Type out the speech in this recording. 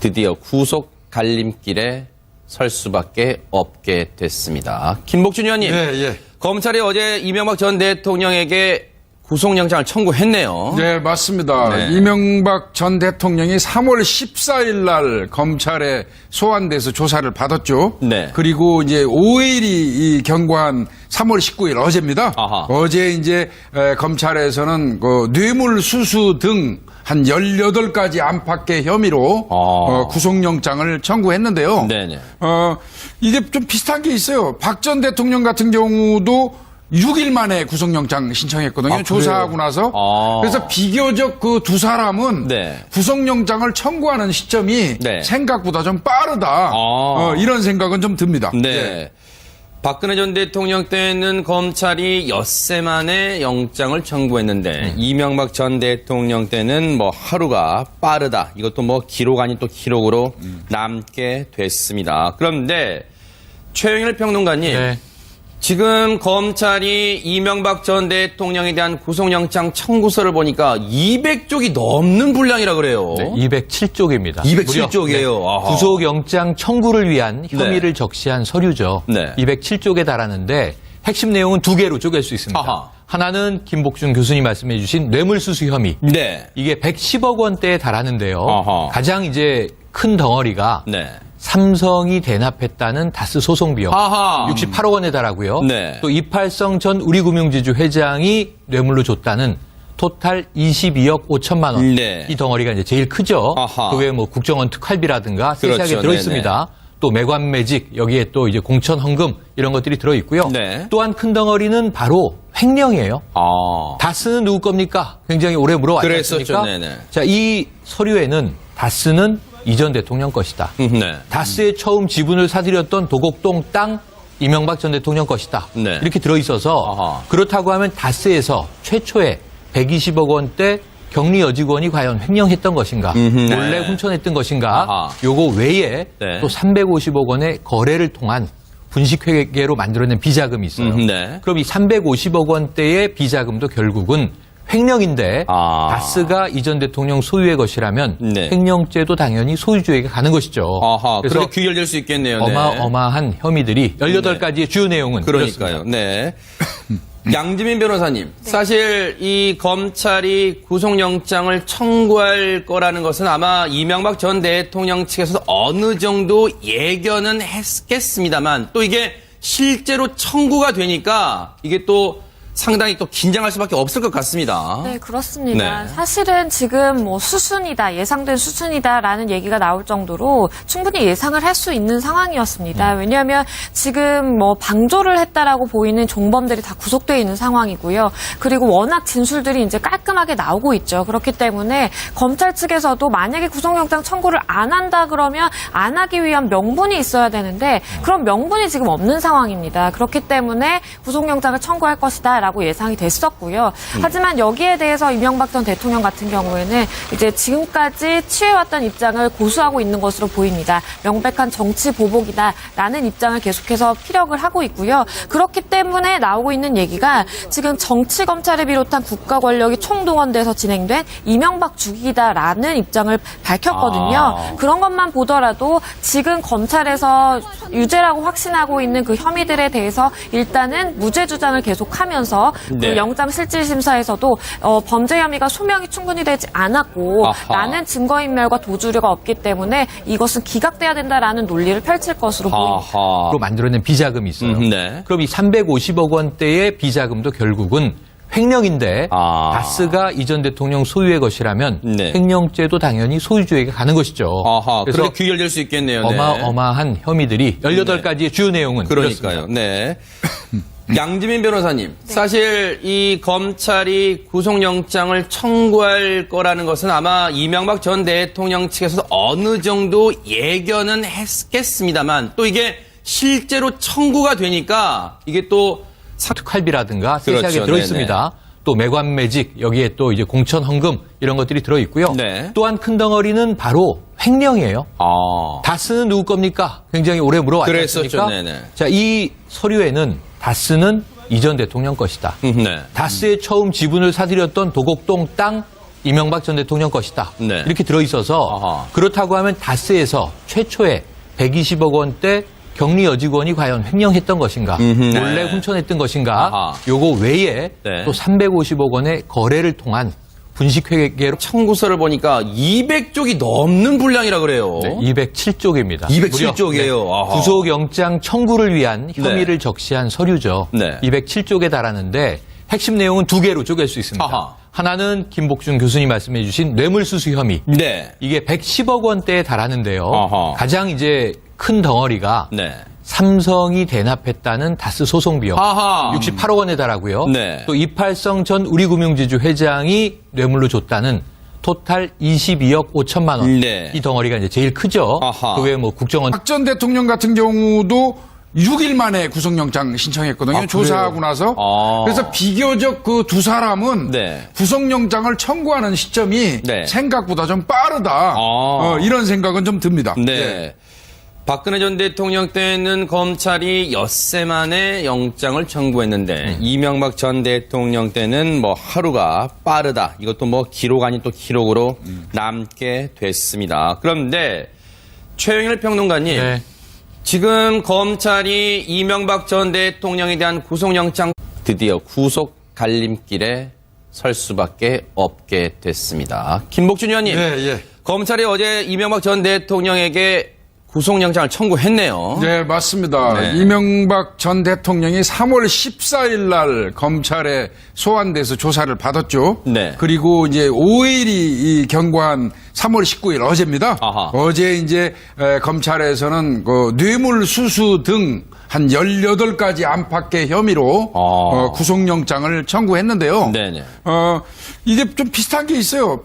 드디어 구속 갈림길에 설 수밖에 없게 됐습니다. 김복준 의원님, 검찰이 어제 이명박 전 대통령에게 구속영장을 청구했네요. 네, 맞습니다. 네. 이명박 전 대통령이 3월 14일 날 검찰에 소환돼서 조사를 받았죠. 네. 그리고 이제 5일이 경과한 3월 19일 어제입니다. 아하. 어제 이제 검찰에서는 그 뇌물수수 등 한 18가지 안팎의 혐의로 구속영장을 청구했는데요. 네네. 이게 좀 비슷한 게 있어요. 박 전 대통령 같은 경우도 6일 만에 구속영장 신청했거든요. 조사하고 나서. 그래서 비교적 그 두 사람은 네. 구속영장을 청구하는 시점이 네. 생각보다 좀 빠르다. 이런 생각은 좀 듭니다. 네. 박근혜 전 대통령 때는 검찰이 엿새 만에 영장을 청구했는데 이명박 전 대통령 때는 뭐 하루가 빠르다. 이것도 뭐 기록 아닌 또 기록으로 남게 됐습니다. 그런데 최영일 평론가님. 네. 지금 검찰이 이명박 전 대통령에 대한 구속영장 청구서를 보니까 200쪽이 넘는 분량이라 그래요. 네, 207쪽입니다. 207쪽이에요. 구속영장 청구를 위한 혐의를 적시한 서류죠. 네. 207쪽에 달하는데 핵심 내용은 두 개로 쪼갤 수 있습니다. 아하. 하나는 김복준 교수님 말씀해 주신 뇌물수수 혐의. 네. 이게 110억 원대에 달하는데요. 아하. 가장 이제 큰 덩어리가 네. 삼성이 대납했다는 다스 소송 비용 아하. 68억 원에 달하고요. 네. 또 이팔성 전 우리금융지주 회장이 뇌물로 줬다는 토탈 22억 5천만 원. 네. 이 덩어리가 이제 제일 크죠. 아하. 그 외에 뭐 국정원 특활비라든가 세세하게 그렇죠. 들어 있습니다. 또 매관 매직 여기에 또 이제 공천 헌금 이런 것들이 들어 있고요. 네. 또한 큰 덩어리는 바로 횡령이에요. 다스는 누구 겁니까? 굉장히 오래 물어왔지 그랬었죠. 않습니까? 네네. 자, 이 서류에는 다스는 이 전 대통령 것이다. 네. 다스에 처음 지분을 사들였던 도곡동 땅 이명박 전 대통령 것이다. 네. 이렇게 들어있어서 아하. 그렇다고 하면 다스에서 최초에 120억 원대 격리 여직원이 과연 횡령했던 것인가, 몰래 훔쳐냈던 것인가, 아하. 요거 외에 네. 또 350억 원의 거래를 통한 분식회계로 만들어낸 비자금이 있어요. 네. 그럼 이 350억 원대의 비자금도 결국은 횡령인데 다스가 이 전 대통령 소유의 것이라면 네. 횡령죄도 당연히 소유주에게 가는 것이죠. 그래서 그렇게 귀결될 수 있겠네요. 네. 어마어마한 혐의들이 18가지의 주요 내용은 그러니까요. 그렇습니다. 네. 양지민 변호사님, 사실 이 검찰이 구속영장을 청구할 거라는 것은 아마 이명박 전 대통령 측에서 어느 정도 예견은 했겠습니다만 또 이게 실제로 청구가 되니까 이게 또 상당히 또 긴장할 수밖에 없을 것 같습니다. 네, 그렇습니다. 네. 사실은 지금 뭐 수순이다, 예상된 수순이다라는 얘기가 나올 정도로 충분히 예상을 할 수 있는 상황이었습니다. 왜냐하면 지금 뭐 방조를 했다라고 보이는 종범들이 다 구속되어 있는 상황이고요. 그리고 워낙 진술들이 이제 깔끔하게 나오고 있죠. 그렇기 때문에 검찰 측에서도 만약에 구속영장 청구를 안 한다 그러면 안 하기 위한 명분이 있어야 되는데 그런 명분이 지금 없는 상황입니다. 그렇기 때문에 구속영장을 청구할 것이다. 라고 예상이 됐었고요. 하지만 여기에 대해서 이명박 전 대통령 같은 경우에는 이제 지금까지 취해왔던 입장을 고수하고 있는 것으로 보입니다. 명백한 정치 보복이다라는 입장을 계속해서 피력을 하고 있고요. 그렇기 때문에 나오고 있는 얘기가 지금 정치 검찰을 비롯한 국가 권력이 총동원돼서 진행된 이명박 죽이기다라는 입장을 밝혔거든요. 그런 것만 보더라도 지금 검찰에서 유죄라고 확신하고 있는 그 혐의들에 대해서 일단은 무죄 주장을 계속하면서 네. 그 영장실질심사에서도 범죄 혐의가 소명이 충분히 되지 않았고 라는 증거인멸과 도주류가 없기 때문에 이것은 기각돼야 된다라는 논리를 펼칠 것으로 보입니다. 로 만들어낸 비자금이 있어요. 네. 그럼 이 350억 원대의 비자금도 결국은 횡령인데 다스가 이 전 대통령 소유의 것이라면 네. 횡령죄도 당연히 소유주에게 가는 것이죠. 그래서 그렇게 귀결될 수 있겠네요. 네. 어마어마한 혐의들이 18가지의 주요 내용은 그러니까요. 네. 양지민 변호사님, 사실 이 검찰이 구속영장을 청구할 거라는 것은 아마 이명박 전 대통령 측에서 어느 정도 예견은 했겠습니다만 또 이게 실제로 청구가 되니까 이게 또 특활비라든가 세세하게 그렇죠. 들어 있습니다. 또 매관 매직 여기에 또 이제 공천 헌금 이런 것들이 들어 있고요. 네. 또한 큰 덩어리는 바로 횡령이에요. 다스는 누구 겁니까? 굉장히 오래 물어왔지 그랬었죠. 않습니까? 네네. 자, 이 서류에는 다스는 이 전 대통령 것이다. 네. 다스에 처음 지분을 사들였던 도곡동 땅 이명박 전 대통령 것이다. 네. 이렇게 들어있어서 아하. 그렇다고 하면 다스에서 최초에 120억 원대 격리 여직원이 과연 횡령했던 것인가, 몰래 네. 훔쳐냈던 것인가, 아하. 요거 외에 네. 또 350억 원의 거래를 통한 분식회계로 청구서를 보니까 200쪽이 넘는 분량이라 그래요. 207쪽입니다. 207쪽이에요. 아하. 구속영장 청구를 위한 혐의를 적시한 서류죠. 네. 207쪽에 달하는데 핵심 내용은 두 개로 쪼갤 수 있습니다. 아하. 하나는 김복준 교수님 말씀해 주신 뇌물수수 혐의. 네. 이게 110억 원대에 달하는데요. 아하. 가장 이제 큰 덩어리가 네. 삼성이 대납했다는 다스 소송 비용 아하. 68억 원에 달하고요. 네. 또 이팔성 전 우리금융지주 회장이 뇌물로 줬다는 토탈 22억 5천만 원. 네. 이 덩어리가 이제 제일 크죠. 아하. 그 외에 뭐 국정원 박 전 대통령 같은 경우도 6일 만에 구속영장 신청했거든요. 아, 조사하고 나서. 아. 그래서 비교적 그 두 사람은 네. 구속영장을 청구하는 시점이 네. 생각보다 좀 빠르다. 이런 생각은 좀 듭니다. 네. 박근혜 전 대통령 때는 검찰이 엿새 만에 영장을 청구했는데 이명박 전 대통령 때는 뭐 하루가 빠르다. 이것도 뭐 기록 아닌 또 기록으로 남게 됐습니다. 그런데 최영일 평론가님, 네. 지금 검찰이 이명박 전 대통령에 대한 구속영장 드디어 구속 갈림길에 설 수밖에 없게 됐습니다. 김복준 의원님, 예. 검찰이 어제 이명박 전 대통령에게 구속영장을 청구했네요. 네, 맞습니다. 네. 이명박 전 대통령이 3월 14일 날 검찰에 소환돼서 조사를 받았죠. 네. 그리고 이제 5일이 경과한 3월 19일 어제입니다. 아하. 어제 이제 검찰에서는 그 뇌물 수수 등 한 18가지 안팎의 혐의로 구속영장을 청구했는데요. 네네. 이게 좀 비슷한 게 있어요.